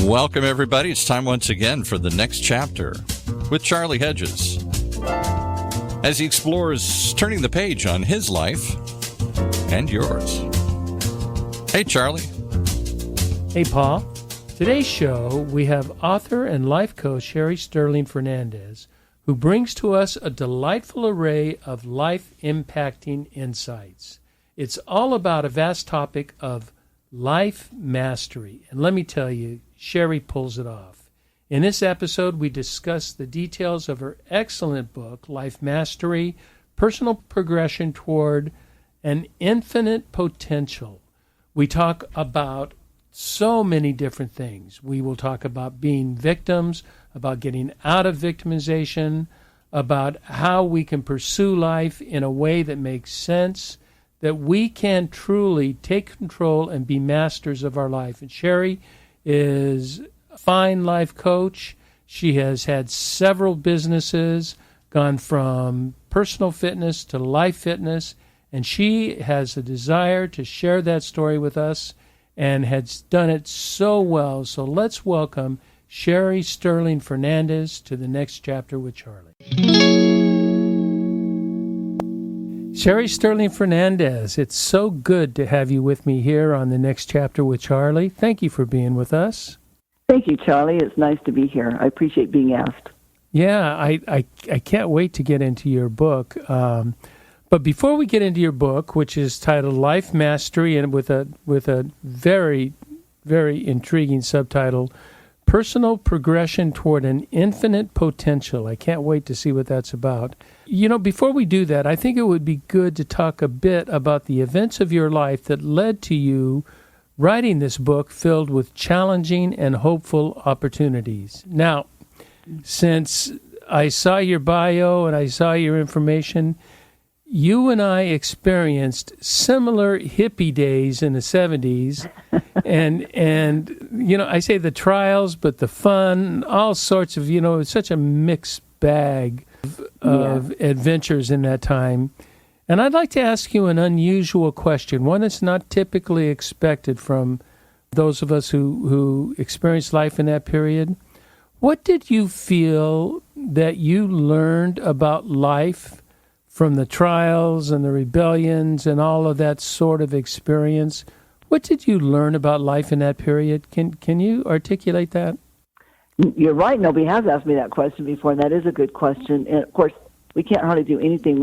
Welcome, everybody. It's time once again for the next chapter with Charlie Hedges as he explores turning the page on his life and yours. Hey, Charlie. Hey, Paul. Today's show, we have author and life coach Sherry Stirling Fernandez, who brings to us a delightful array of life-impacting insights. It's all about a vast topic of life mastery. And let me tell you, Sherry pulls it off. In this episode, we discuss the details of her excellent book, Life Mastery, Personal Progression Toward an Infinite Potential. We talk about so many different things. We will talk about being victims, about getting out of victimization, about how we can pursue life in a way that makes sense, that we can truly take control and be masters of our life. And Sherry is a fine life coach. She has had several businesses, gone from personal fitness to life fitness, and she has a desire to share that story with us and has done it so well. So let's welcome Sherry Stirling Fernandez to the next chapter with Charlie. Sherry Stirling Fernandez, it's so good to have you with me here on the next chapter with Charlie. Thank you for being with us. Thank you, Charlie. It's nice to be here. I appreciate being asked. Yeah, I can't wait to get into your book. But before we get into your book, which is titled Life Mastery, and with a very, very intriguing subtitle, Personal Progression Toward an Infinite Potential. I can't wait to see what that's about. You know, before we do that, I think it would be good to talk a bit about the events of your life that led to you writing this book filled with challenging and hopeful opportunities. Now, since I saw your bio and I saw your information, you and I experienced similar hippie days in the 70s, and you know, I say the trials, but the fun, all sorts of, you know, such a mixed bag of adventures in that time. And I'd like to ask you an unusual question, one that's not typically expected from those of us who experienced life in that period. What did you feel that you learned about life from the trials and the rebellions and all of that sort of experience? What did you learn about life in that period? Can you articulate that? You're right. Nobody has asked me that question before, and that is a good question. And, of course, we can't hardly do anything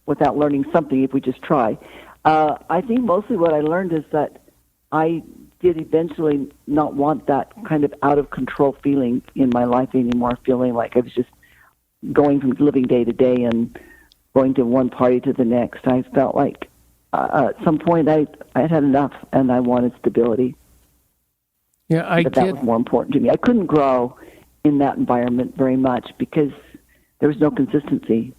without learning something if we just try. I think mostly what I learned is that I did eventually not want that kind of out-of-control feeling in my life anymore, feeling like I was just going from living day to day and going to one party to the next. I felt like at some point I had enough and I wanted stability. Yeah, that was more important to me. I couldn't grow in that environment very much because there was no consistency.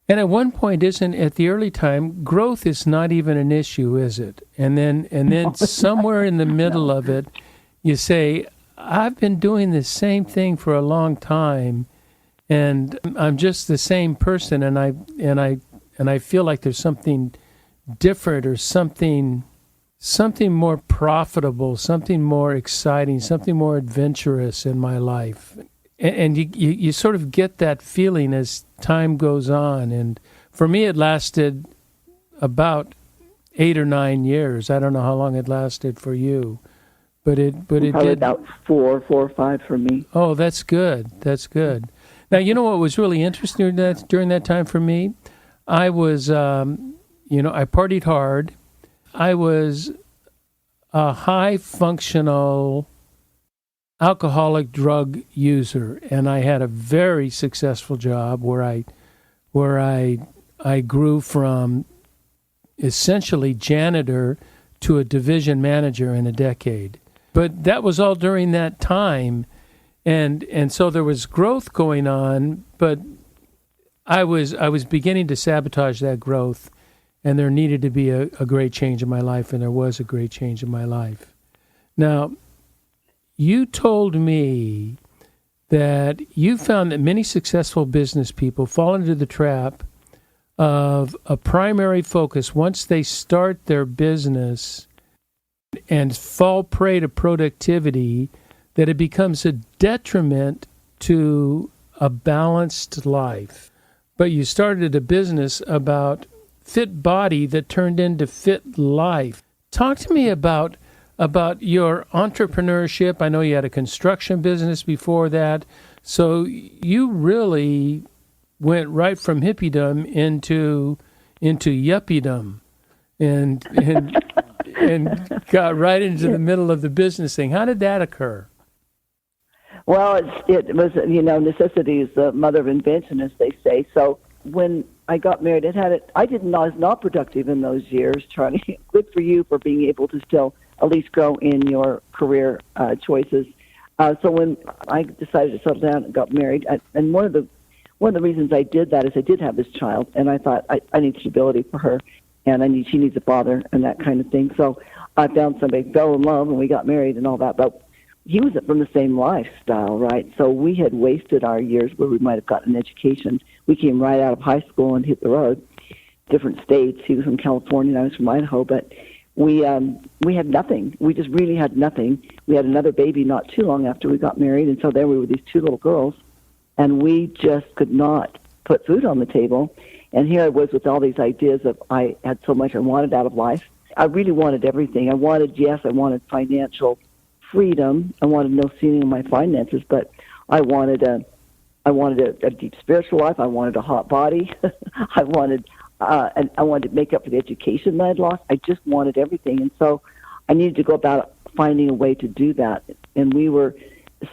And at one point, at the early time, growth is not even an issue, is it? And then somewhere in the middle of it, you say, I've been doing the same thing for a long time, and I'm just the same person, and I feel like there's something different or something more profitable, something more exciting, something more adventurous in my life. And you sort of get that feeling as time goes on. And for me, it lasted about 8 or 9 years. I don't know how long it lasted for you, but it probably did about 4 or 5 for me. Oh, that's good. That's good. Now, you know what was really interesting during that time for me? I was, I partied hard. I was a high-functional alcoholic drug user, and I had a very successful job where I grew from essentially janitor to a division manager in a decade. But that was all during that time, and so there was growth going on, but I was beginning to sabotage that growth, and there needed to be a great change in my life, and there was a great change in my life. Now, you told me that you found that many successful business people fall into the trap of a primary focus once they start their business and fall prey to productivity that it becomes a detriment to a balanced life. But you started a business about fit body that turned into fit life. Talk to me about your entrepreneurship. I know you had a construction business before that. So you really went right from hippiedom into yuppiedom and got right into the middle of the business thing. How did that occur? Well, it was, necessity is the mother of invention, as they say. So when I got married, I was not productive in those years, Charlie. Good for you for being able to still at least grow in your career choices. So when I decided to settle down and got married, and one of the reasons I did that is I did have this child, and I thought I need stability for her, and she needs a father and that kind of thing. So I found somebody, fell in love, and we got married and all that. But he was from the same lifestyle, right? So we had wasted our years where we might have gotten an education. We came right out of high school and hit the road, different states. He was from California and I was from Idaho, but we had nothing. We just really had nothing. We had another baby not too long after we got married, and so there we were, these two little girls, and we just could not put food on the table. And here I was with all these ideas of I had so much I wanted out of life. I really wanted everything. I wanted financial freedom. I wanted no ceiling on my finances, but I wanted a deep spiritual life. I wanted a hot body. I wanted to make up for the education that I'd lost. I just wanted everything, and so I needed to go about finding a way to do that. And we were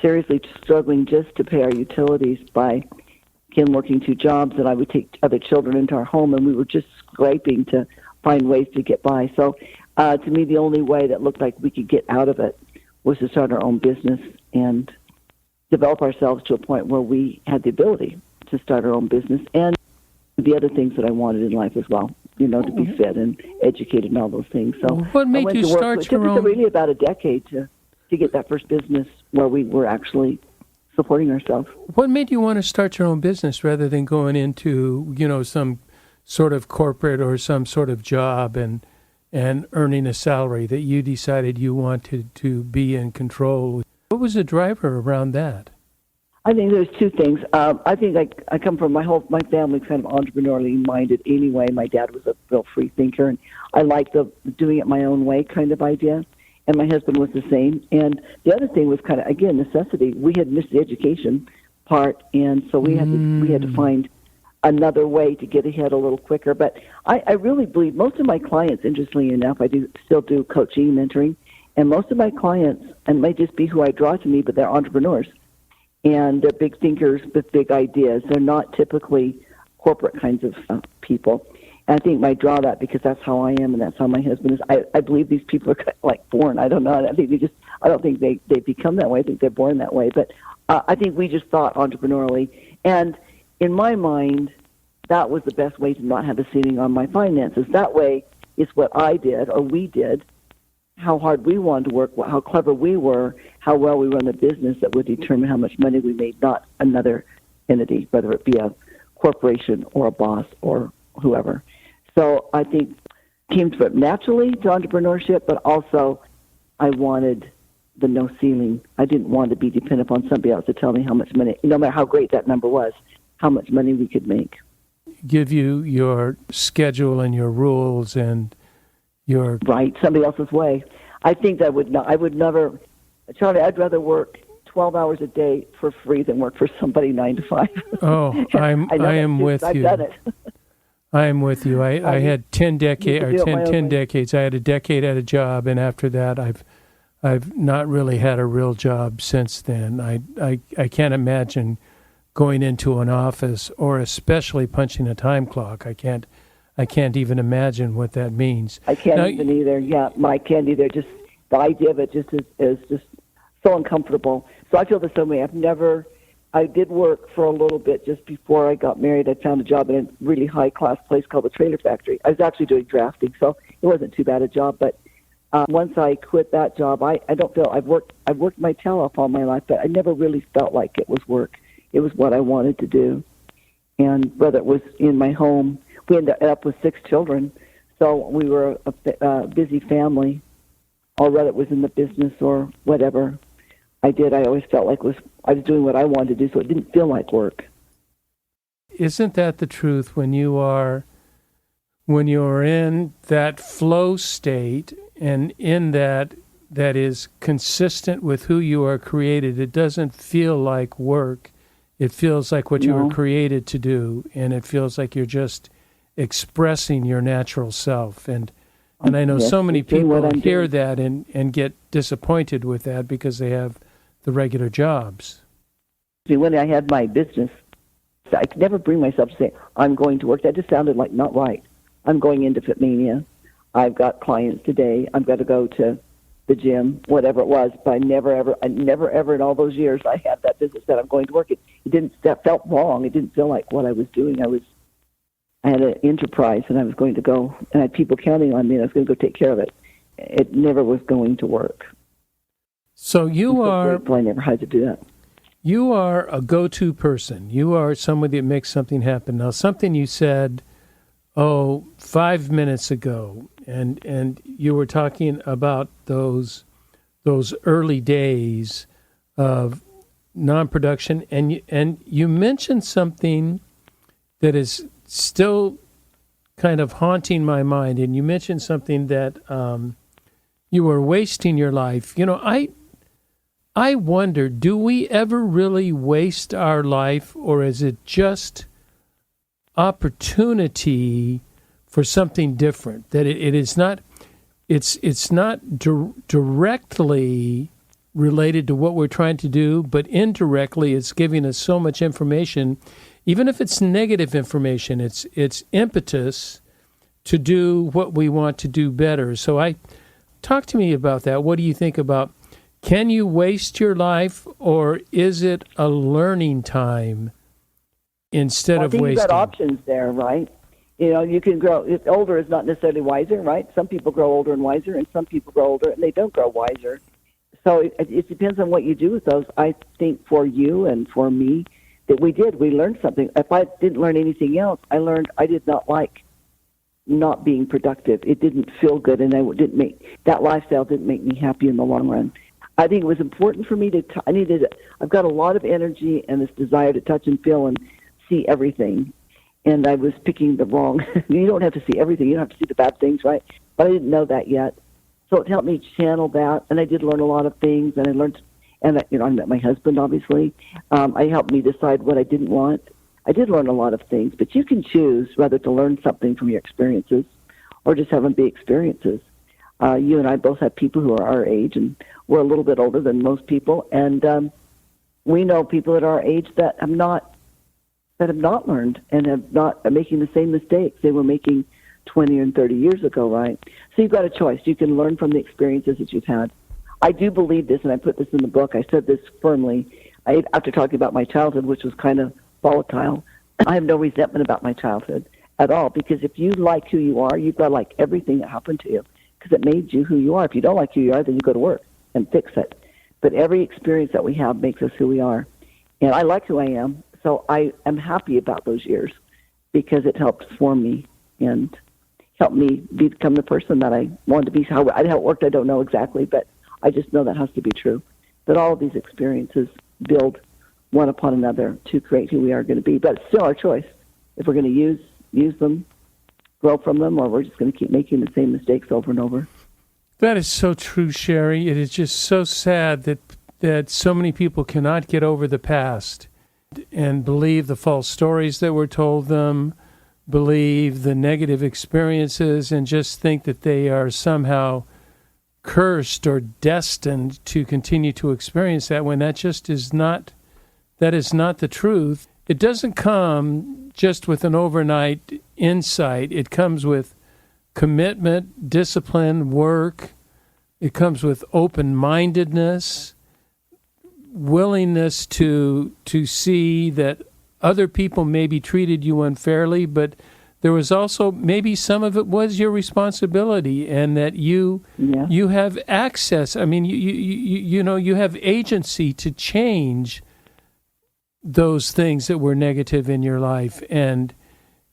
seriously struggling just to pay our utilities by Kim working two jobs, and I would take other children into our home, and we were just scraping to find ways to get by. So to me, the only way that looked like we could get out of it was to start our own business and develop ourselves to a point where we had the ability to start our own business and the other things that I wanted in life as well, to be fit and educated and all those things. So what made you start your own? It took really about a decade to get that first business where we were actually supporting ourselves. What made you want to start your own business rather than going into, some sort of corporate or some sort of job and earning a salary, that you decided you wanted to be in control? What was the driver around that? I think there's two things. I think I come from my family kind of entrepreneurially minded anyway. My dad was a real free thinker, and I liked the doing it my own way kind of idea. And my husband was the same. And the other thing was kind of, again, necessity. We had missed the education part, and so we had to find another way to get ahead a little quicker. But I really believe most of my clients, interestingly enough, I still do coaching, mentoring, and most of my clients, and it might just be who I draw to me, but they're entrepreneurs. And they're big thinkers with big ideas. They're not typically corporate kinds of people. And I think I draw that because that's how I am and that's how my husband is. I believe these people are kind of like born. I don't know. I don't think they become that way. I think they're born that way. But I think we just thought entrepreneurially. And in my mind, that was the best way to not have a ceiling on my finances. That way, it's what I did or we did, how hard we wanted to work, how clever we were, how well we run the business that would determine how much money we made, not another entity, whether it be a corporation or a boss or whoever. So I think it came to it naturally to entrepreneurship, but also I wanted the no ceiling. I didn't want to be dependent upon somebody else to tell me how much money, no matter how great that number was, how much money we could make. Give you your schedule and your rules and your... Right, somebody else's way. I think I would never, Charlie, I'd rather work 12 hours a day for free than work for somebody 9 to 5. Oh, I am with you. I've done it. I am with you. I had 10 decades. I had a decade at a job, and after that, I've not really had a real job since then. I can't imagine going into an office or especially punching a time clock. I can't even imagine what that means. I can't even either. Yeah, I can't either. Just the idea of it just is just so uncomfortable. So I feel the same way. I did work for a little bit just before I got married. I found a job in a really high-class place called the Trailer Factory. I was actually doing drafting, so it wasn't too bad a job. But once I quit that job, I don't feel I've worked my tail off all my life, but I never really felt like it was work. It was what I wanted to do, and whether it was in my home, we ended up with 6 children, so we were a busy family or whether it was in the business or whatever I did, I always felt like I was doing what I wanted to do, so it didn't feel like work. Isn't that the truth when you're in that flow state and in that is consistent with who you are created? It doesn't feel like work. It feels like what you were created to do, and it feels like you're just expressing your natural self. And I know so many people hear that and get disappointed with that because they have the regular jobs. See, when I had my business, I could never bring myself to say, I'm going to work. That just sounded like not right. I'm going into Fitmania. I've got clients today. I've got to go to the gym, whatever it was. But I never ever in all those years I had that business that I'm going to work. That felt wrong. It didn't feel like what I was doing. I had an enterprise, and I was going to go, and I had people counting on me, and I was going to go take care of it. It never was going to work. So I never had to do that. You are a go-to person. You are somebody that makes something happen. Now, something you said, 5 minutes ago, and you were talking about those early days of non-production, and you mentioned something that is still kind of haunting my mind, and you mentioned something that you were wasting your life. I wonder, do we ever really waste our life, or is it just opportunity for something different? That it is not, it's not directly related to what we're trying to do, but indirectly it's giving us so much information, even if it's negative information. It's impetus to do what we want to do better. So talk to me about that. What do you think about? Can you waste your life, or is it a learning time instead of wasting? I think you've got options there, right? You can grow. Older is not necessarily wiser, right? Some people grow older and wiser, and some people grow older and they don't grow wiser. So it depends on what you do with those. I think for you and for me that we learned something. If I didn't learn anything else, I learned I did not like not being productive. It didn't feel good, and that lifestyle didn't make me happy in the long run. I think it was important for me I've got a lot of energy and this desire to touch and feel and see everything. And I was picking the wrong, you don't have to see everything. You don't have to see the bad things, right? But I didn't know that yet. So it helped me channel that. And I did learn a lot of things. And I learned, I met my husband, obviously. I helped me decide what I didn't want. I did learn a lot of things, but you can choose whether to learn something from your experiences or just have them be experiences. You and I both have people who are our age, and we're a little bit older than most people, and we know people at our age that have not learned and are making the same mistakes they were making 20 and 30 years ago, right? So you've got a choice. You can learn from the experiences that you've had. I do believe this, and I put this in the book. I said this firmly after talking about my childhood, which was kind of volatile. I have no resentment about my childhood at all, because if you like who you are, you've got to like everything that happened to you, because it made you who you are. If you don't like who you are, then you go to work and fix it. But every experience that we have makes us who we are. And I like who I am, so I am happy about those years because it helped form me and helped me become the person that I wanted to be. How it worked, I don't know exactly, but I just know that has to be true. That all of these experiences build one upon another to create who we are going to be. But it's still our choice if we're going to use them, grow from them, or we're just going to keep making the same mistakes over and over. That is so true, Sherry. It is just so sad that so many people cannot get over the past and believe the false stories that were told them, believe the negative experiences, and just think that they are somehow cursed or destined to continue to experience that, when that just is not, that is not the truth. It doesn't come just with an overnight insight. It comes with commitment, discipline, work. It comes with open-mindedness, willingness to see that other people maybe treated you unfairly, but there was also maybe some of it was your responsibility, and that you have access. I mean, you have agency to change those things that were negative in your life, and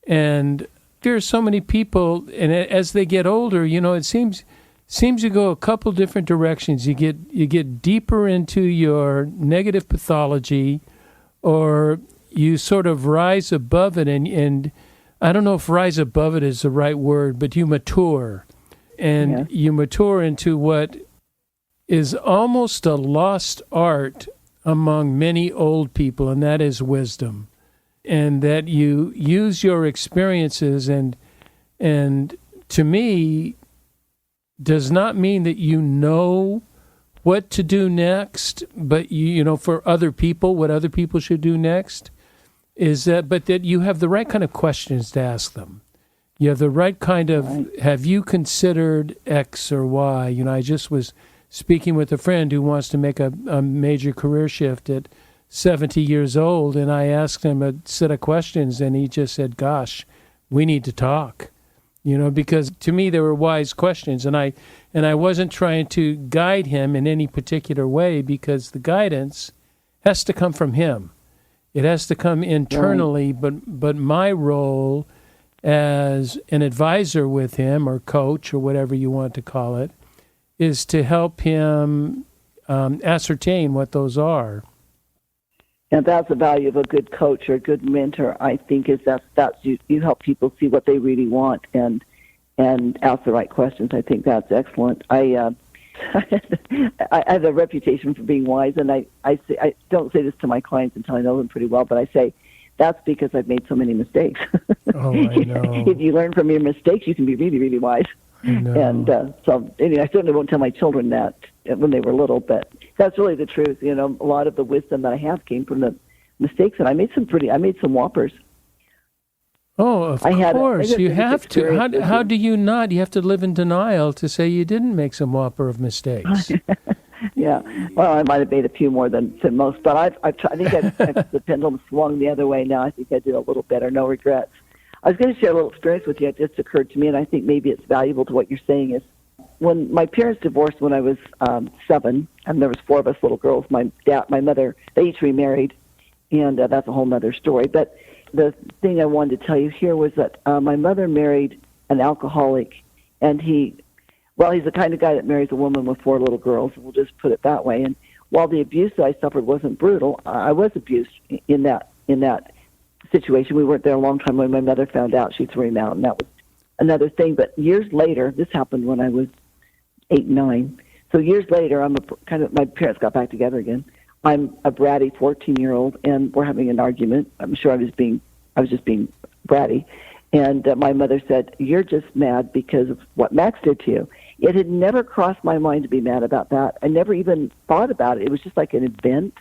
there are so many people, and as they get older, it seems seems to go a couple different directions. You get deeper into your negative pathology, or you sort of rise above it, and I don't know if rise above it is the right word, but you mature. And you mature into what is almost a lost art among many old people, and that is wisdom. And that you use your experiences, and to me, does not mean that you know what to do next, but you know, for other people, what other people should do next, but that you have the right kind of questions to ask them. You have the right kind of, have you considered X or Y? You know, I just was speaking with a friend who wants to make a major career shift at 70 years old, and I asked him a set of questions, and he just said, gosh, we need to talk. You know, because to me they were wise questions, and I wasn't trying to guide him in any particular way, because the guidance has to come from him. It has to come internally, but my role as an advisor with him, or coach, or whatever you want to call it, is to help him ascertain what those are. And that's the value of a good coach or a good mentor, I think, is that's you help people see what they really want and ask the right questions. I think that's excellent. I have a reputation for being wise, and I don't say this to my clients until I know them pretty well, but I say that's because I've made so many mistakes. Oh, I know. If you learn from your mistakes, you can be really, really wise. I know. And so anyway, I certainly won't tell my children that when they were little, but that's really the truth. You know, a lot of the wisdom that I have came from the mistakes, and I made some whoppers. Oh, of course. You have to. How do you not? You have to live in denial to say you didn't make some whopper of mistakes. Yeah. Well, I might have made a few more than most, but I think the pendulum swung the other way now. I think I did a little better. No regrets. I was going to share a little experience with you. It just occurred to me, and I think maybe it's valuable to what you're saying, is when my parents divorced when I was 7, and there was 4 of us little girls, my dad, my mother, they each remarried, and that's a whole other story. But the thing I wanted to tell you here was that my mother married an alcoholic, and he's the kind of guy that marries a woman with 4 little girls, we'll just put it that way. And while the abuse that I suffered wasn't brutal, I was abused in that situation. We weren't there a long time. When my mother found out, she threw him out, and that was another thing. But years later, this happened when I was 8, 9. So years later, my parents got back together again. I'm a bratty 14-year-old, and we're having an argument. I'm sure I was just being bratty. And my mother said, "You're just mad because of what Max did to you." It had never crossed my mind to be mad about that. I never even thought about it. It was just like an event.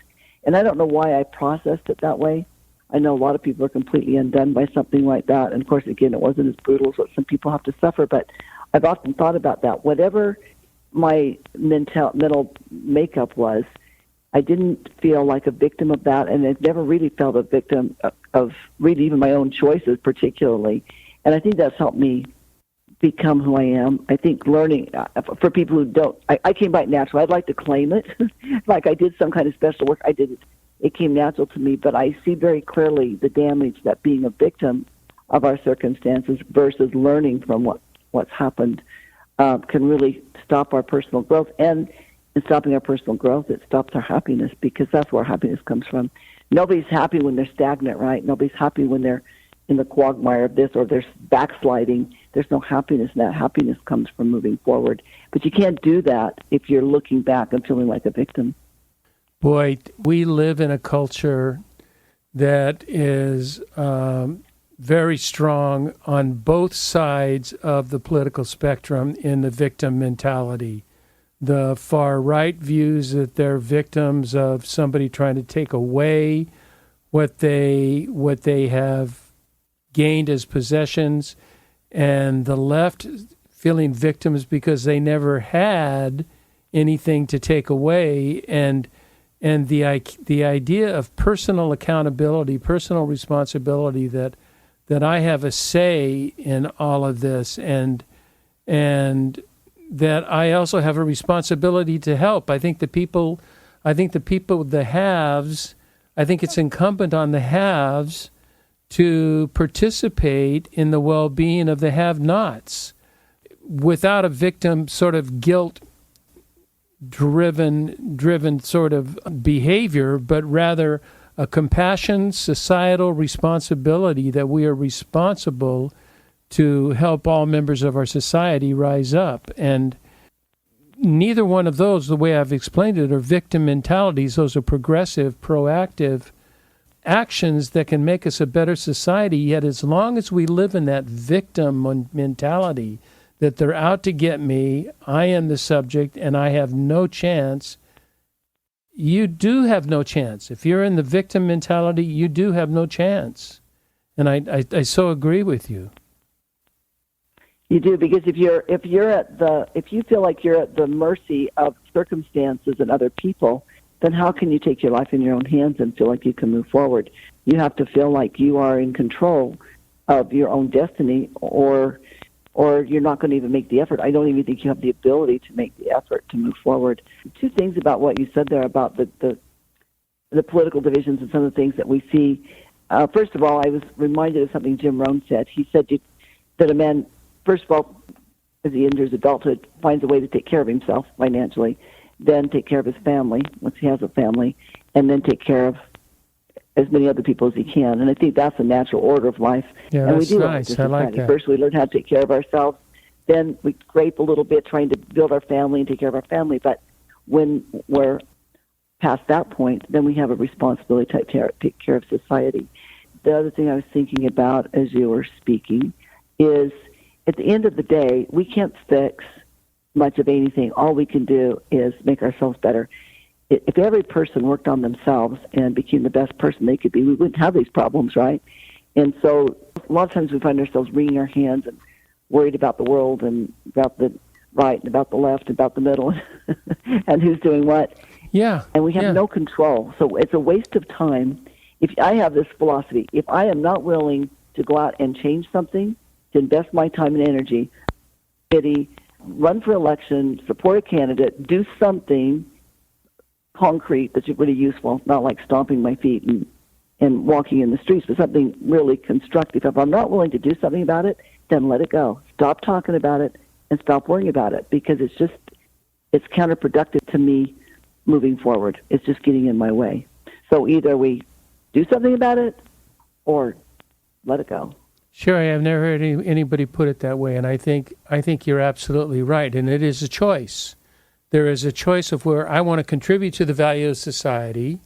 And I don't know why I processed it that way. I know a lot of people are completely undone by something like that. And, of course, again, it wasn't as brutal as what some people have to suffer. But I've often thought about that. Whatever my mental makeup was, I didn't feel like a victim of that. And I've never really felt a victim of really even my own choices particularly. And I think that's helped me become who I am. I think learning, for people who don't, I came by it natural. I'd like to claim it. Like I did some kind of special work. I did it. It came natural to me, but I see very clearly the damage that being a victim of our circumstances versus learning from what's happened can really stop our personal growth. And in stopping our personal growth, it stops our happiness, because that's where happiness comes from. Nobody's happy when they're stagnant, right? Nobody's happy when they're in the quagmire of this or they're backsliding. There's no happiness, and that happiness comes from moving forward. But you can't do that if you're looking back and feeling like a victim. Boy, we live in a culture that is very strong on both sides of the political spectrum in the victim mentality. The far right views that they're victims of somebody trying to take away what they have gained as possessions, and the left feeling victims because they never had anything to take away. And the idea of personal accountability, personal responsibility, that I have a say in all of this, and that I also have a responsibility to help. I think the people, the haves, I think it's incumbent on the haves to participate in the well-being of the have-nots. without a victim sort of guilt driven sort of behavior, but rather a compassion, societal responsibility that we are responsible to help all members of our society rise up. And neither one of those, the way I've explained it, are victim mentalities. Those are progressive, proactive actions that can make us a better society. Yet as long as we live in that victim mentality, that they're out to get me, I am the subject, and I have no chance, you do have no chance. If you're in the victim mentality, you do have no chance. And I so agree with you. You do, because if you feel like you're at the mercy of circumstances and other people, then how can you take your life in your own hands and feel like you can move forward? You have to feel like you are in control of your own destiny, or you're not going to even make the effort. I don't even think you have the ability to make the effort to move forward. Two things about what you said there about the political divisions and some of the things that we see. First of all, I was reminded of something Jim Rohn said. He said that a man, first of all, as he enters adulthood, finds a way to take care of himself financially, then take care of his family, once he has a family, and then take care of as many other people as he can. And I think that's a natural order of life. Yeah, and that's nice. I like that. First, we learn how to take care of ourselves. Then we scrape a little bit trying to build our family and take care of our family. But when we're past that point, then we have a responsibility to take care of society. The other thing I was thinking about as you were speaking is, at the end of the day, we can't fix much of anything. All we can do is make ourselves better. If every person worked on themselves and became the best person they could be, we wouldn't have these problems, right? And so a lot of times we find ourselves wringing our hands and worried about the world and about the right and about the left and about the middle and who's doing what. Yeah. And we have no control. So it's a waste of time. If I have this philosophy, if I am not willing to go out and change something, to invest my time and energy, run for election, support a candidate, do something concrete that's really useful, not like stomping my feet and walking in the streets, but something really constructive. If I'm not willing to do something about it, then let it go. Stop talking about it and stop worrying about it, because it's counterproductive to me moving forward. It's just getting in my way. So either we do something about it or let it go. Sure, I've never heard anybody put it that way, and I think you're absolutely right, and it is a choice. There is a choice of where I want to contribute to the value of society,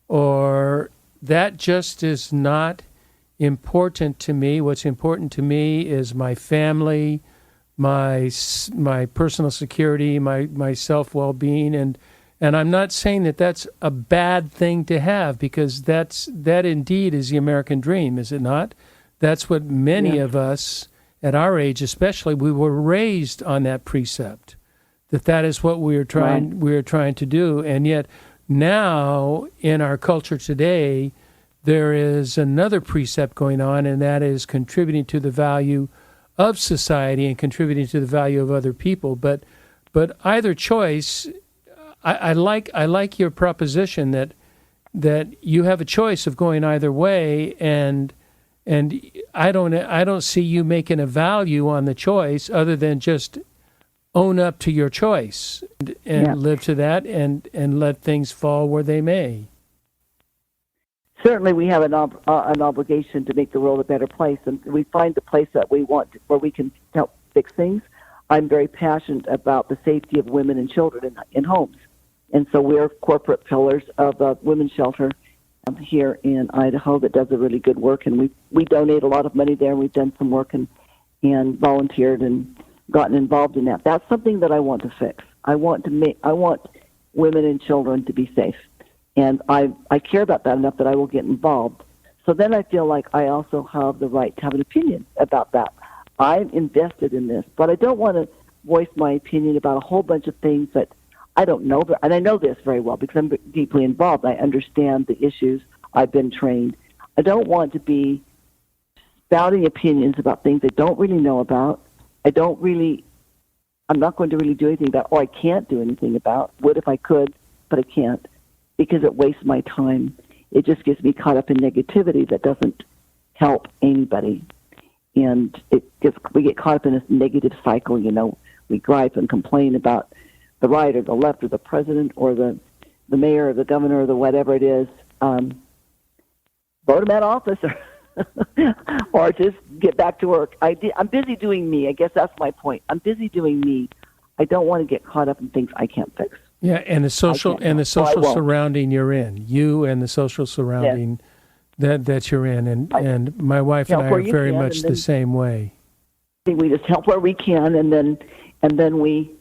or that just is not important to me. What's important to me is my family, my personal security, my self-well-being, and I'm not saying that that's a bad thing to have, because that indeed is the American dream, is it not? That's what many of us at our age, especially, we were raised on that precept. That is what we are trying to do. And yet now in our culture today, there is another precept going on, and that is contributing to the value of society and contributing to the value of other people. But either choice, I like your proposition that you have a choice of going either way, and I don't see you making a value on the choice other than just own up to your choice and live to that and let things fall where they may. Certainly we have an obligation to make the world a better place, and we find the place that we want where we can help fix things. I'm very passionate about the safety of women and children in homes. And so we're corporate pillars of a women's shelter here in Idaho that does a really good work, and we donate a lot of money there, and we've done some work and volunteered and gotten involved in that. That's something that I want to fix. I want women and children to be safe, and I care about that enough that I will get involved. So then I feel like I also have the right to have an opinion about that. I'm invested in this, but I don't want to voice my opinion about a whole bunch of things that I don't know, and I know this very well because I'm deeply involved. I understand the issues. I've been trained. I don't want to be spouting opinions about things I don't really know about. I'm not going to really do anything about, or I can't do anything about. Would if I could, but I can't, because it wastes my time. It just gets me caught up in negativity that doesn't help anybody. and we get caught up in this negative cycle. We gripe and complain about the right or the left or the president or the mayor or the governor or the whatever it is. Vote them out of office or just get back to work. I'm busy doing me. I guess that's my point. I'm busy doing me. I don't want to get caught up in things I can't fix. Yeah, and the social surrounding you're in, you and the social surrounding that you're in, and my wife and I are very much the same way. We just help where we can, and then we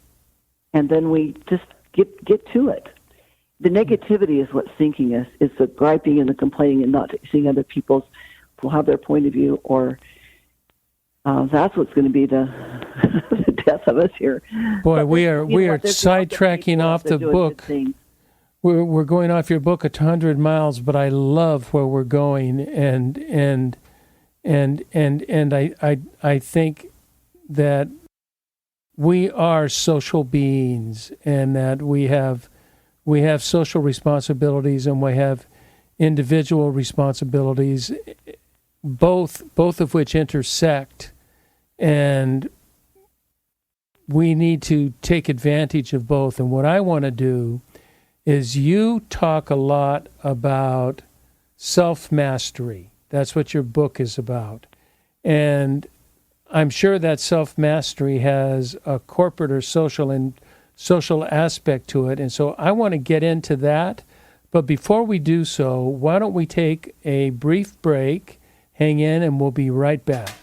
just get to it. The negativity is what's sinking us. It's the griping and the complaining and not seeing other people's who have their point of view, or that's what's going to be the death of us here. Boy, we are sidetracking off the book. We're going off your book 100 miles, but I love where we're going, and I think that we are social beings, and that we have social responsibilities, and we have individual responsibilities, both of which intersect, and we need to take advantage of both. And what I want to do is, you talk a lot about self-mastery. That's what your book is about. And I'm sure that self-mastery has a corporate or social aspect to it. And so I want to get into that. But before we do so, why don't we take a brief break, hang in, and we'll be right back.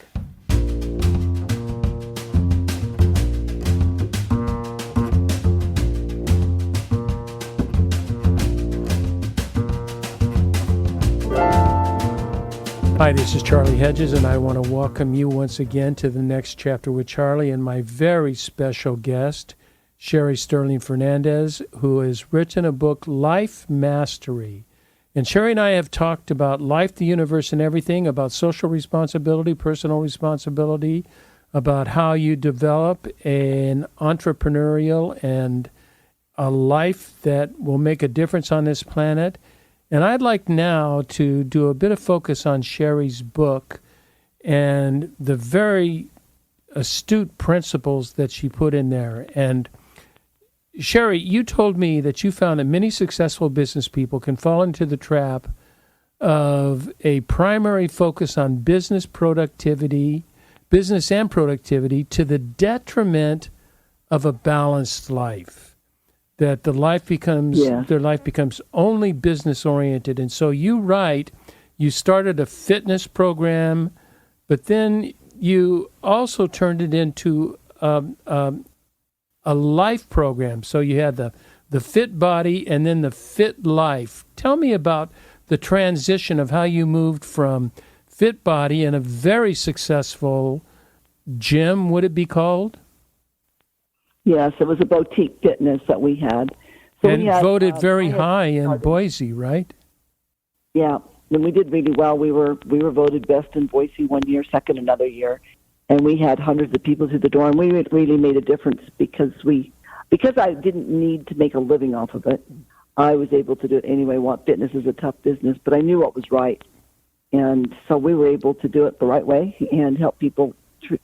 Hi, this is Charlie Hedges, and I want to welcome you once again to the Next Chapter with Charlie and my very special guest, Sherry Stirling Fernandez, who has written a book, Life Mastery. And Sherry and I have talked about life, the universe, and everything, about social responsibility, personal responsibility, about how you develop an entrepreneurial and a life that will make a difference on this planet. And I'd like now to do a bit of focus on Sherry's book and the very astute principles that she put in there. And Sherry, you told me that you found that many successful business people can fall into the trap of a primary focus on business and productivity to the detriment of a balanced life. That their life becomes only business oriented. And so you write, you started a fitness program, but then you also turned it into a life program. So you had the fit body and then the fit life. Tell me about the transition of how you moved from fit body and a very successful gym, would it be called? Yes, it was a boutique fitness that we had. So and voted very high in Boise, right? Yeah, and we did really well. We were voted best in Boise one year, second another year. And we had hundreds of people through the door, and we really made a difference because I didn't need to make a living off of it. I was able to do it anyway. Fitness is a tough business, but I knew what was right. And so we were able to do it the right way and help people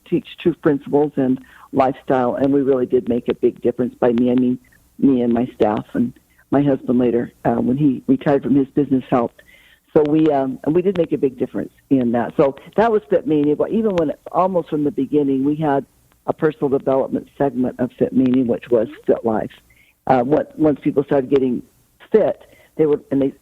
teach true principles and lifestyle, and we really did make a big difference. By me, I mean me and my staff, and my husband later, when he retired from his business, helped. So we did make a big difference in that. So that was Fit Mania. But even when it's almost from the beginning, we had a personal development segment of Fit Mania, which was Fit Life. Once people started getting fit, they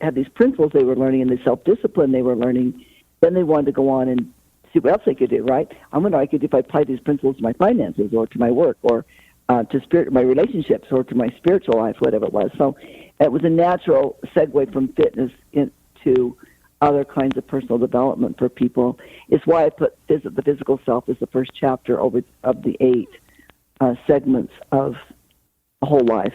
had these principles they were learning and the self-discipline they were learning. Then they wanted to go on and see what else they could do. Right? I wonder what I could do if I applied these principles to my finances or to my work or to my relationships or to my spiritual life, whatever it was. So it was a natural segue from fitness into other kinds of personal development for people. It's why I put the physical self as the first chapter of the 8 segments of a whole life,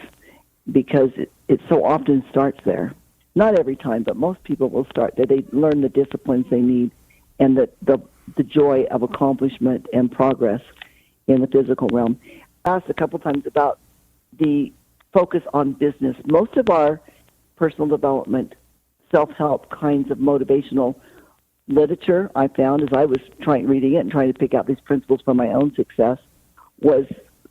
because it so often starts there. Not every time, but most people will start there. They learn the disciplines they need and the joy of accomplishment and progress in the physical realm. I asked a couple times about the focus on business. Most of our personal development, self-help kinds of motivational literature I found as I was reading it and trying to pick out these principles for my own success was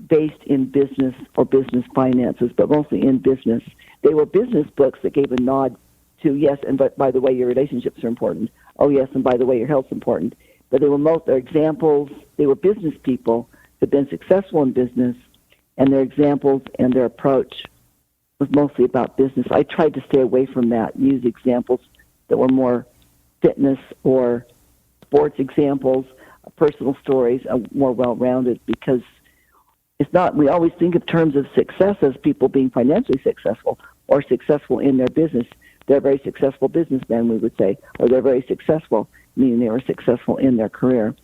based in business or business finances, but mostly in business. They were business books that gave a nod to, yes, and but by the way, your relationships are important. Oh, yes, and by the way, your health's important. But they were their examples. They were business people who've been successful in business, and their examples and their approach was mostly about business. I tried to stay away from that, use examples that were more fitness or sports examples, personal stories, more well-rounded, because it's not, we always think of terms of success as people being financially successful or successful in their business. They're a very successful businessman, we would say, or they're very successful, meaning they were successful in their career.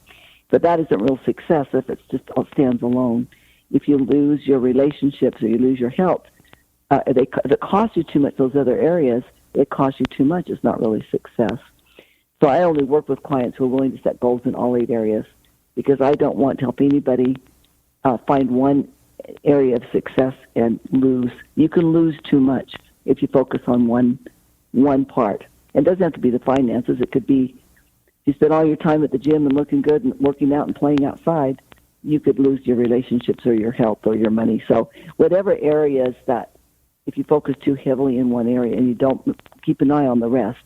But that isn't real success if it's just stands alone. If you lose your relationships or you lose your health, if it costs you too much, those other areas, it costs you too much. It's not really success. So I only work with clients who are willing to set goals in all 8 areas, because I don't want to help anybody find one area of success and lose. You can lose too much if you focus on one part. It doesn't have to be the finances. It could be you spend all your time at the gym and looking good and working out and playing outside. You could lose your relationships or your health or your money. So whatever areas that, if you focus too heavily in one area and you don't keep an eye on the rest,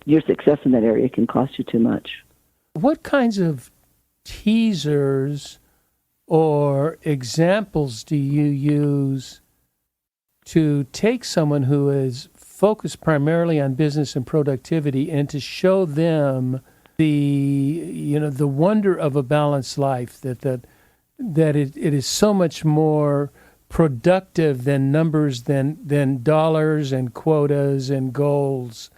your success in that area can cost you too much. What kinds of teasers or examples do you use to take someone who is focused primarily on business and productivity and to show them the wonder of a balanced life, that it is so much more productive than numbers, than dollars and quotas and goals,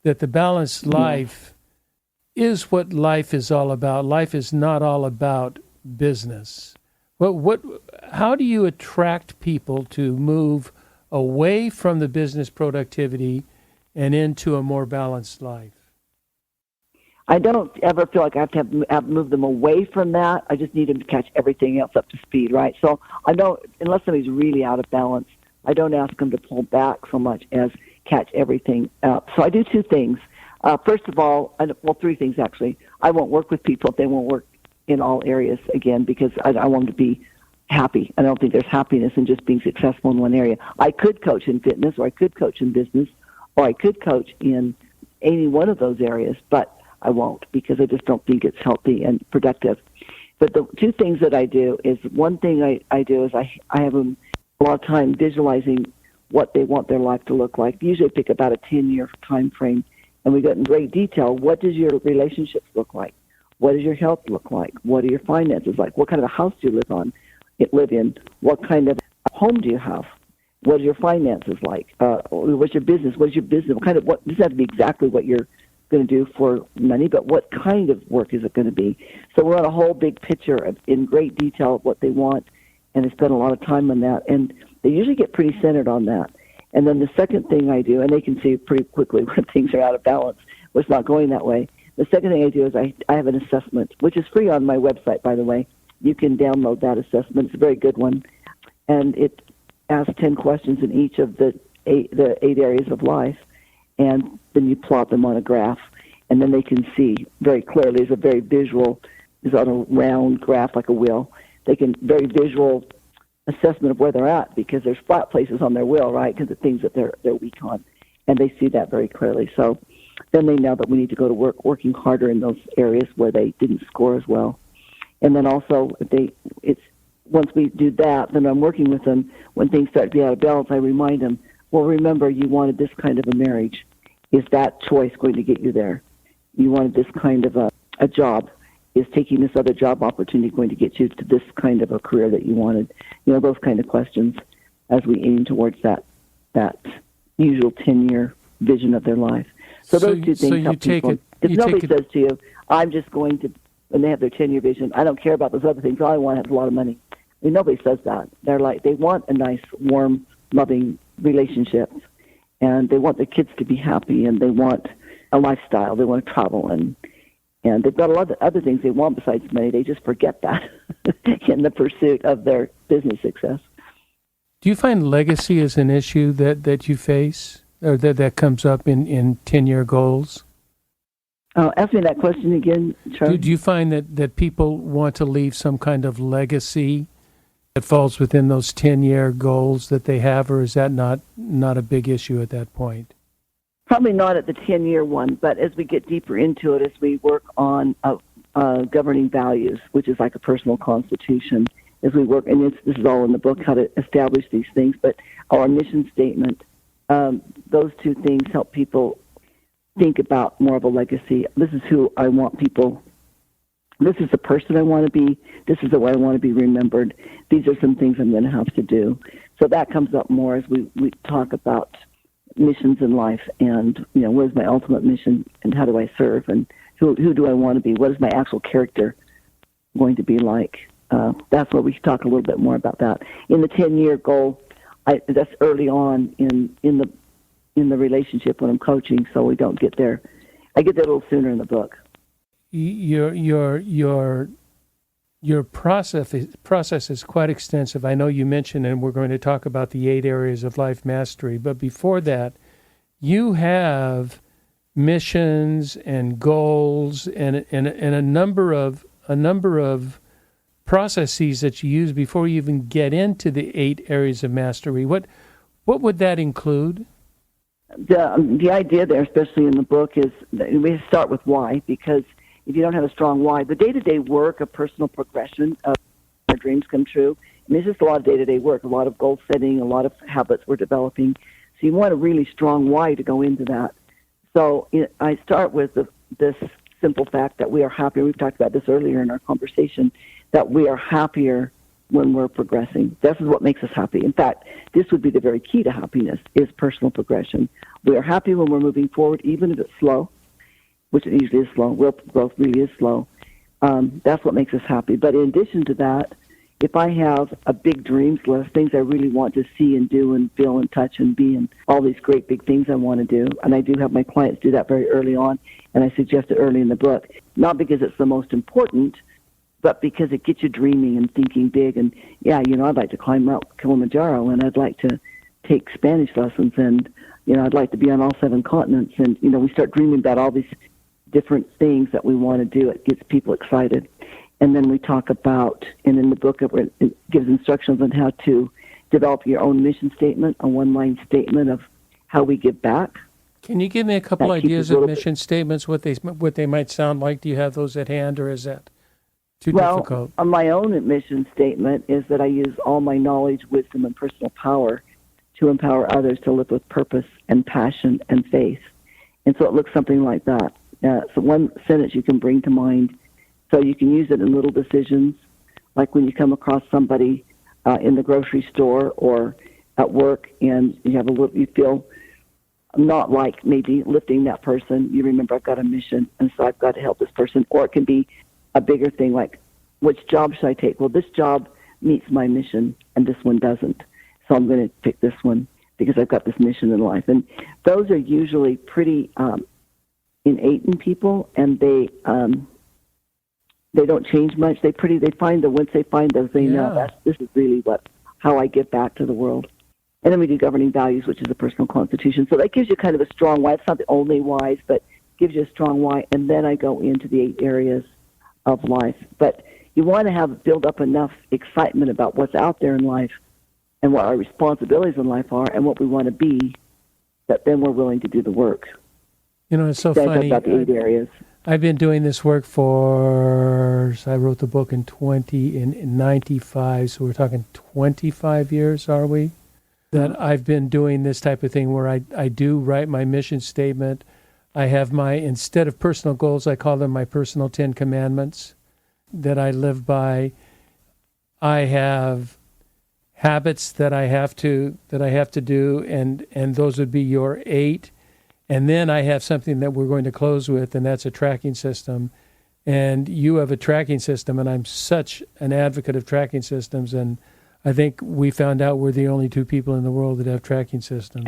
that the balanced life is what life is all about. Life is not all about business. How do you attract people to move away from the business productivity and into a more balanced life? I don't ever feel like I have to have move them away from that. I just need them to catch everything else up to speed, right? So I don't, unless somebody's really out of balance, I don't ask them to pull back so much as catch everything up. So I do 2 things. First of all, 3 things actually. I won't work with people if they won't work in all areas again, because I want them to be happy. I don't think there's happiness in just being successful in one area. I could coach in fitness, or I could coach in business, or I could coach in any one of those areas, but I won't, because I just don't think it's healthy and productive. But the 2 things that I do is, one thing I do is I have them a lot of time visualizing what they want their life to look like. Usually pick about a 10-year time frame, and we go in great detail. What does your relationships look like? What does your health look like? What are your finances like? What kind of a house do you live in? What kind of home do you have? What are your finances like? What's your business? What doesn't have to be exactly what you're going to do for money, but what kind of work is it going to be? So we're on a whole big picture in great detail of what they want, and they spend a lot of time on that, and they usually get pretty centered on that. And then the second thing I do, and they can see pretty quickly when things are out of balance, when it's not going that way. The second thing I do is I have an assessment, which is free on my website, by the way. You can download that assessment. It's a very good one. And it asks 10 questions in each of the eight areas of life, and then you plot them on a graph, and then they can see very clearly. It's a very visual, it's on a round graph like a wheel. They can very visual assessment of where they're at, because there's flat places on their wheel, right, because of things that they're weak on, and they see that very clearly. So then they know that we need to go to work, working harder in those areas where they didn't score as well. And then also, once we do that, then I'm working with them. When things start to be out of balance, I remind them, well, remember, you wanted this kind of a marriage. Is that choice going to get you there? You wanted this kind of a job. Is taking this other job opportunity going to get you to this kind of a career that you wanted? Those kind of questions as we aim towards that usual 10-year vision of their life. So those 2 things help people. If nobody says to you, I'm just going to, when they have their 10-year vision, I don't care about those other things. All I want is a lot of money. Nobody says that. They're like, they want a nice, warm, loving relationship, and they want their kids to be happy, and they want a lifestyle. They want to travel, and they've got a lot of other things they want besides money. They just forget that in the pursuit of their business success. Do you find legacy as an issue that you face, or that comes up in 10-year goals? Ask me that question again, Charlie. Do you find that people want to leave some kind of legacy that falls within those 10-year goals that they have, or is that not a big issue at that point? Probably not at the 10-year one, but as we get deeper into it, as we work on governing values, which is like a personal constitution, as we work, and this is all in the book, how to establish these things, but our mission statement, those two things help people think about more of a legacy. This is who I want people, this is the person I want to be, this is the way I want to be remembered, these are some things I'm going to have to do. So that comes up more as we talk about missions in life and, what is my ultimate mission and how do I serve and who do I want to be, what is my actual character going to be like. That's where we talk a little bit more about that. In the 10-year goal, that's early on in the relationship when I'm coaching, so we don't get there. I get there a little sooner in the book. Your process is quite extensive. I know you mentioned, and we're going to talk about the 8 areas of life mastery, but before that, you have missions and goals and a number of processes that you use before you even get into the 8 areas of mastery. What would that include? The idea there, especially in the book, is that we start with why, because if you don't have a strong why, the day-to-day work of personal progression of our dreams come true, and it's just a lot of day-to-day work, a lot of goal setting, a lot of habits we're developing. So you want a really strong why to go into that. So I start with this simple fact that we are happier. We've talked about this earlier in our conversation, that we are happier when we're progressing. This is what makes us happy. In fact, this would be the very key to happiness, is personal progression. We are happy when we're moving forward, even if it's slow, which it usually is slow. Real growth really is slow. That's what makes us happy. But in addition to that, if I have a big dreams list, things I really want to see and do and feel and touch and be, and all these great big things I want to do, and I do have my clients do that very early on, and I suggest it early in the book, not because it's the most important, but because it gets you dreaming and thinking big. And, I'd like to climb Mount Kilimanjaro, and I'd like to take Spanish lessons, and, I'd like to be on all 7 continents. And, we start dreaming about all these different things that we want to do. It gets people excited. And then we talk about, and in the book it gives instructions on how to develop your own mission statement, a one-line statement of how we give back. Can you give me a couple ideas of mission statements, what they might sound like? Do you have those at hand, or is that too difficult? On my own mission statement is that I use all my knowledge, wisdom, and personal power to empower others to live with purpose and passion and faith. And so it looks something like that. So one sentence you can bring to mind. So you can use it in little decisions, like when you come across somebody in the grocery store or at work, and you feel not like maybe lifting that person. You remember, I've got a mission, and so I've got to help this person. Or it can be a bigger thing, like, which job should I take? Well, this job meets my mission, and this one doesn't. So I'm going to pick this one because I've got this mission in life. And those are usually pretty innate in people, and they don't change much. Once they find those, they know this is really how I give back to the world. And then we do governing values, which is a personal constitution. So that gives you kind of a strong why. It's not the only whys, but gives you a strong why. And then I go into the 8 areas of life. But you want to build up enough excitement about what's out there in life and what our responsibilities in life are and what we want to be, that then we're willing to do the work. It's so funny. About the 8 areas. I've been doing this work I wrote the book in 95, so we're talking 25 years, are we? That I've been doing this type of thing where I do write my mission statement. I have instead of personal goals, I call them my personal 10 commandments that I live by. I have habits that I have to do, and those would be your 8. And then I have something that we're going to close with, and that's a tracking system. And you have a tracking system, and I'm such an advocate of tracking systems. And I think we found out we're the only 2 people in the world that have tracking systems.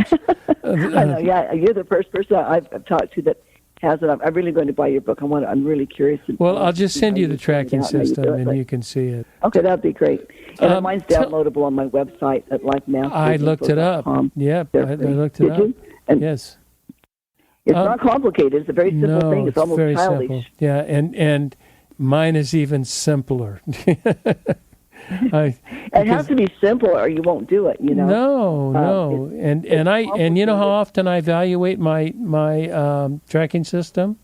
I know, you're the first person I've talked to that has it. I'm really going to buy your book. I'm really curious. Well, I'll just send you the tracking system, and you can see it. Okay, that'd be great. And mine's downloadable on my website at lifemastery.com. I looked it up. Yeah, I looked it up. And yes. It's not complicated. It's a very simple thing. It's almost very childish. simple. Yeah, and mine is even simpler. It has to be simple, or you won't do it. No. And you know how often I evaluate my tracking system?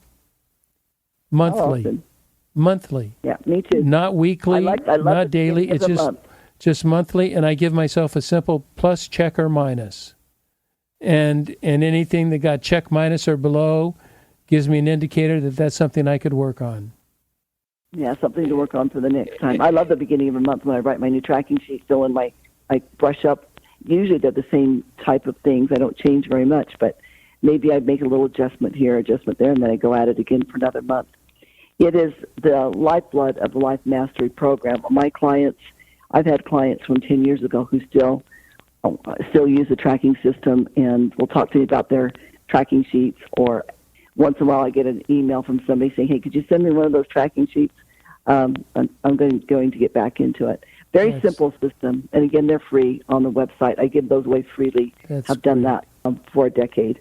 Monthly. Monthly. Yeah, me too. Not weekly, I not daily. It's just monthly, and I give myself a simple plus, check, or minus. And anything that got check, minus, or below gives me an indicator that that's something I could work on. Yeah, something to work on for the next time. I love the beginning of a month when I write my new tracking sheet. So when I brush up, usually they're the same type of things. I don't change very much, but maybe I make a little adjustment here, adjustment there, and then I go at it again for another month. It is the lifeblood of the Life Mastery Program. My clients, I've had clients from 10 years ago who still use the tracking system and will talk to me about their tracking sheets, or once in a while I get an email from somebody saying, hey, could you send me one of those tracking sheets? I'm going to get back into it. Very simple system. And again, they're free on the website. I give those away freely. I've done that for a decade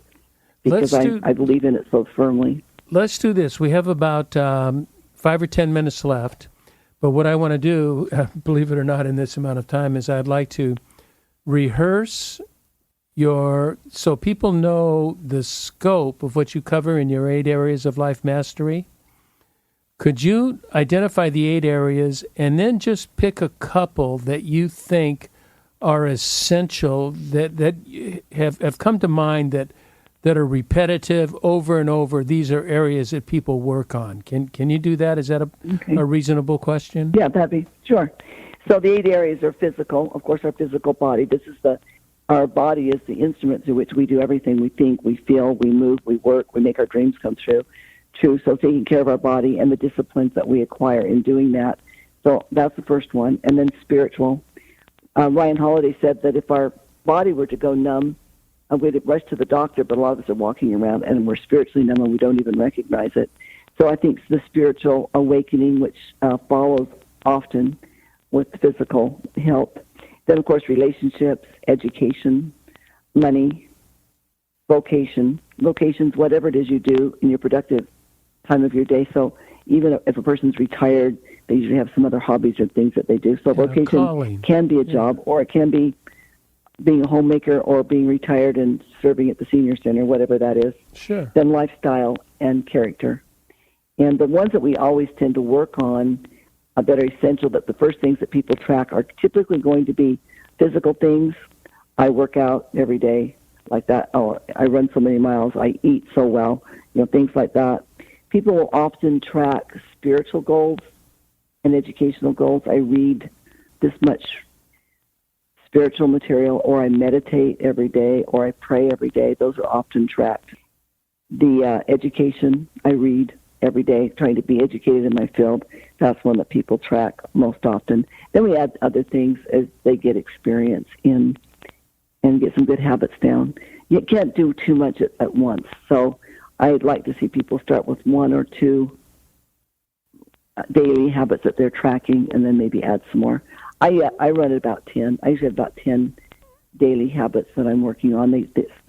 because I believe in it so firmly. Let's do this. We have about 5 or 10 minutes left. But what I want to do, believe it or not, in this amount of time is I'd like to rehearse so people know the scope of what you cover in your 8 areas of life mastery. Could you identify the 8 areas and then just pick a couple that you think are essential, that have come to mind, that are repetitive over and over? These are areas that people work on. Can you do that? Is that a reasonable question? Yeah, that'd be sure. So the 8 areas are physical. Of course, our physical body. Our body is the instrument through which we do everything. We think, we feel, we move, we work, we make our dreams come true. So taking care of our body and the disciplines that we acquire in doing that. So that's the first one. And then spiritual. Ryan Holiday said that if our body were to go numb, we'd rush to the doctor, but a lot of us are walking around and we're spiritually numb and we don't even recognize it. So I think the spiritual awakening, which follows often with physical health. Then, of course, relationships, education, money, vocations, whatever it is you do in your productive time of your day. So even if a person's retired, they usually have some other hobbies or things that they do. So vocation can be a job, or it can be being a homemaker or being retired and serving at the senior center, whatever that is. Sure. Then lifestyle and character. And the ones that we always tend to work on that are essential, that the first things that people track are typically going to be physical things. I work out every day like that. Oh, I run so many miles. I eat so well. Things like that. People will often track spiritual goals and educational goals. I read this much spiritual material, or I meditate every day, or I pray every day. Those are often tracked. The education, I read every day, trying to be educated in my field. That's one that people track most often. Then we add other things as they get experience in and get some good habits down. You can't do too much at once. So I'd like to see people start with 1 or 2 daily habits that they're tracking, and then maybe add some more. I run at about 10. I usually have about 10 daily habits that I'm working on.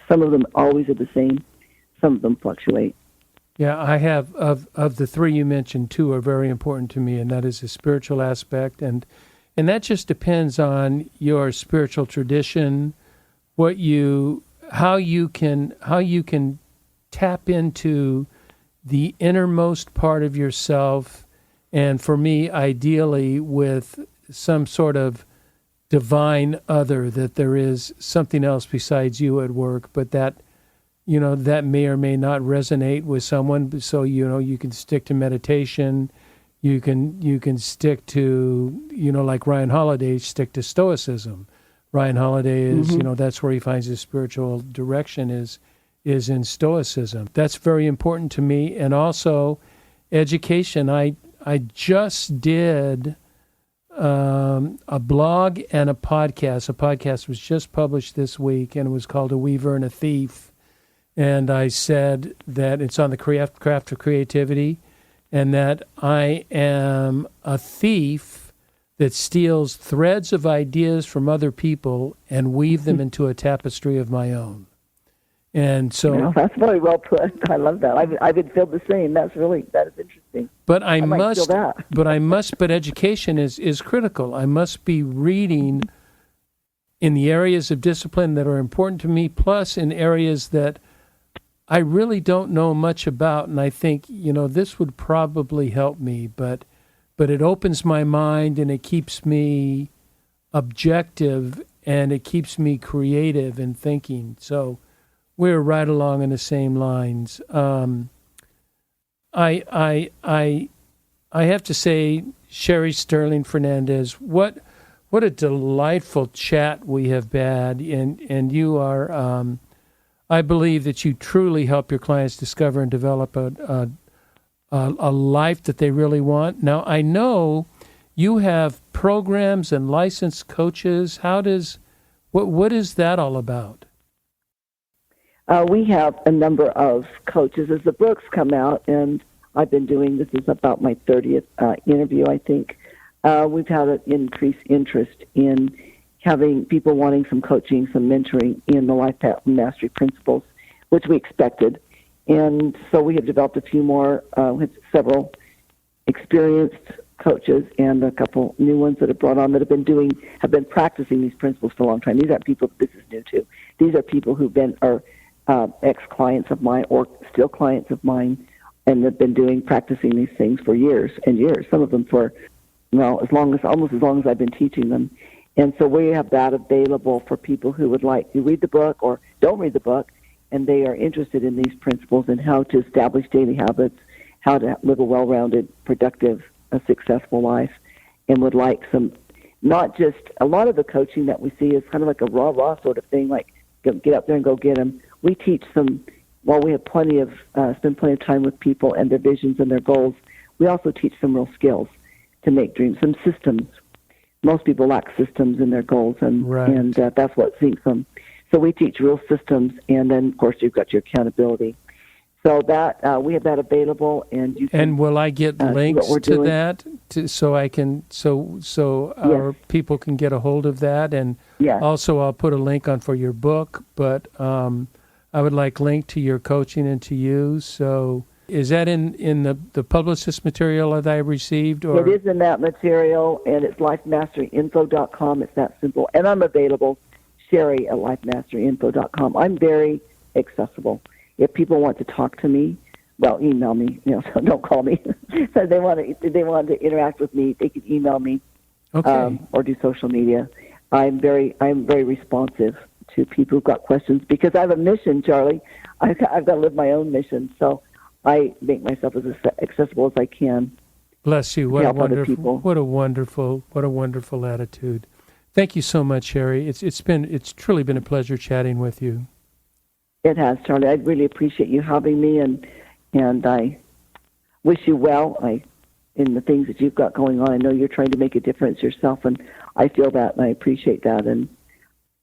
Some of them always are the same. Some of them fluctuate. Yeah, I have, of the 3 you mentioned, 2 are very important to me, and that is the spiritual aspect, and that just depends on your spiritual tradition, how you can tap into the innermost part of yourself, and for me, ideally with some sort of divine other, that there is something else besides you at work, but that that may or may not resonate with someone. So, you can stick to meditation. You can stick to, like Ryan Holiday, stick to Stoicism. Ryan Holiday is, that's where he finds his spiritual direction is in Stoicism. That's very important to me. And also education. I just did a blog and a podcast. A podcast was just published this week, and it was called A Weaver and a Thief. And I said that it's on the craft of creativity, and that I am a thief that steals threads of ideas from other people and weave them into a tapestry of my own. And so, well, that's very well put. I love that. I would feel the same. That is interesting. but I might feel that. but education is critical. I must be reading in the areas of discipline that are important to me, plus in areas that I really don't know much about. And I think, this would probably help me, but it opens my mind and it keeps me objective and it keeps me creative in thinking. So we're right along in the same lines. I have to say, Sherry Stirling Fernandez, what a delightful chat we have had, and you are. I believe that you truly help your clients discover and develop a life that they really want. Now, I know you have programs and licensed coaches. What is that all about? We have a number of coaches as the books come out, and I've been doing this is about my 30th interview, I think. We've had an increased interest in having people wanting some coaching, some mentoring in the Life Mastery principles, which we expected. And so we have developed a few more, with several experienced coaches and a couple new ones that have brought on that have been practicing these principles for a long time. These aren't people that this is new to. These are people who've been ex-clients of mine or still clients of mine, and have been practicing these things for years and years. Some of them for, almost as long as I've been teaching them. And so we have that available for people who would like to read the book or don't read the book, and they are interested in these principles and how to establish daily habits, how to live a well-rounded, productive, successful life, and would like some, not just, a lot of the coaching that we see is kind of like a raw sort of thing, like get up there and go get them. We teach them, while we have spend plenty of time with people and their visions and their goals, we also teach them real skills to make dreams, some systems. Most people lack systems in their goals, and that's what sinks them. So we teach real systems, and then, of course, you've got your accountability. So that we have that available, and you can. And will I get links to that, so I can, our people can get a hold of that, and also I'll put a link on for your book. But I would like link to your coaching and to you. So is that in the publicist material that I received? Or? It is in that material, and it's lifemasteryinfo.com. It's that simple, and I'm available. Sherry at lifemasteryinfo.com. I'm very accessible. If people want to talk to me, well, email me. So don't call me. So they want to interact with me, they can email me, or do social media. I'm very responsive to people who've got questions because I have a mission, Charlie. I've got to live my own mission, so I make myself as accessible as I can. Bless you. What a wonderful attitude. Thank you so much, Sherry. It's truly been a pleasure chatting with you. It has, Charlie. I really appreciate you having me, and I wish you well in the things that you've got going on. I know you're trying to make a difference yourself, and I feel that, and I appreciate that. And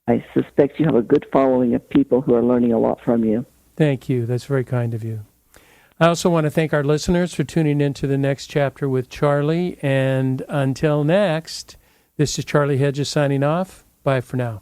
I suspect you have a good following of people who are learning a lot from you. Thank you. That's very kind of you. I also want to thank our listeners for tuning in to the next chapter with Charlie. And until next, this is Charlie Hedges signing off. Bye for now.